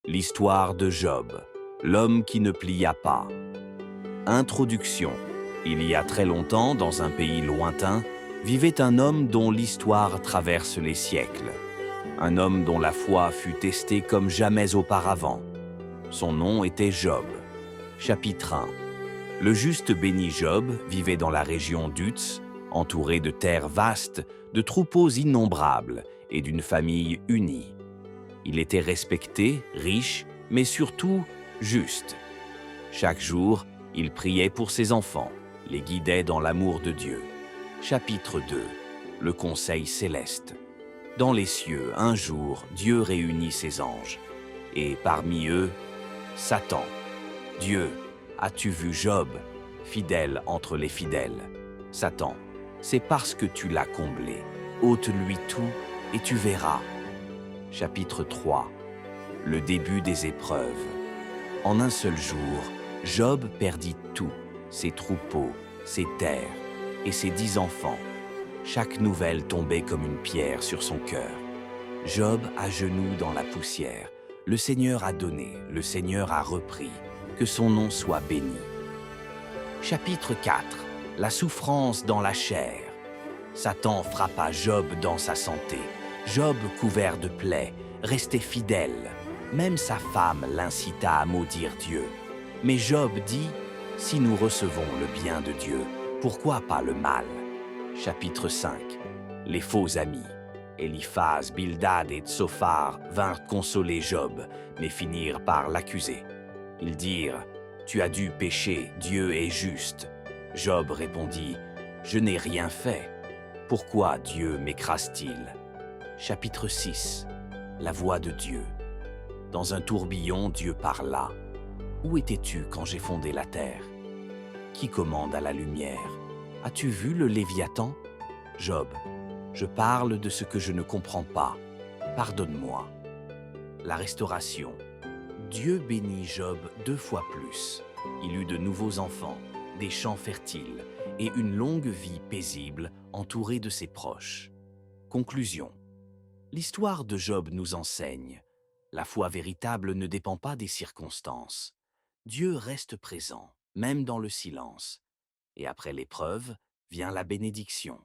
L'histoire de Job, l'homme qui ne plia pas. Introduction. Il y a très longtemps, dans un pays lointain, vivait un homme dont l'histoire traverse les siècles. Un homme dont la foi fut testée comme jamais auparavant. Son nom était Job. Chapitre 1. Le juste béni Job vivait dans la région d'Uz, entouré de terres vastes, de troupeaux innombrables et d'une famille unie. Il était respecté, riche, mais surtout juste. Chaque jour, il priait pour ses enfants, les guidait dans l'amour de Dieu. Chapitre 2. Le conseil céleste. Dans les cieux, un jour, Dieu réunit ses anges, et parmi eux, Satan. Dieu, as-tu vu Job, fidèle entre les fidèles? Satan, c'est parce que tu l'as comblé. Ôte-lui tout, et tu verras. Chapitre 3. Le début des épreuves. En un seul jour, Job perdit tout, ses troupeaux, ses terres et ses 10 enfants. Chaque nouvelle tombait comme une pierre sur son cœur. Job à genoux dans la poussière. Le Seigneur a donné, le Seigneur a repris. Que son nom soit béni. Chapitre 4. La souffrance dans la chair. Satan frappa Job dans sa santé. Job, couvert de plaies, restait fidèle. Même sa femme l'incita à maudire Dieu. Mais Job dit, « Si nous recevons le bien de Dieu, pourquoi pas le mal ?» Chapitre 5. Les faux amis. Eliphaz, Bildad et Tsophar vinrent consoler Job, mais finirent par l'accuser. Ils dirent, « Tu as dû pécher, Dieu est juste. » Job répondit, « Je n'ai rien fait. Pourquoi Dieu m'écrase-t-il » Chapitre 6. La voix de Dieu. Dans un tourbillon, Dieu parla. « Où étais-tu quand j'ai fondé la terre? Qui commande à la lumière? As-tu vu le Léviathan? Job, je parle de ce que je ne comprends pas. Pardonne-moi. » La restauration. Dieu bénit Job 2 fois plus. Il eut de nouveaux enfants, des champs fertiles et une longue vie paisible entourée de ses proches. Conclusion. L'histoire de Job nous enseigne. La foi véritable ne dépend pas des circonstances. Dieu reste présent, même dans le silence. Et après l'épreuve, vient la bénédiction.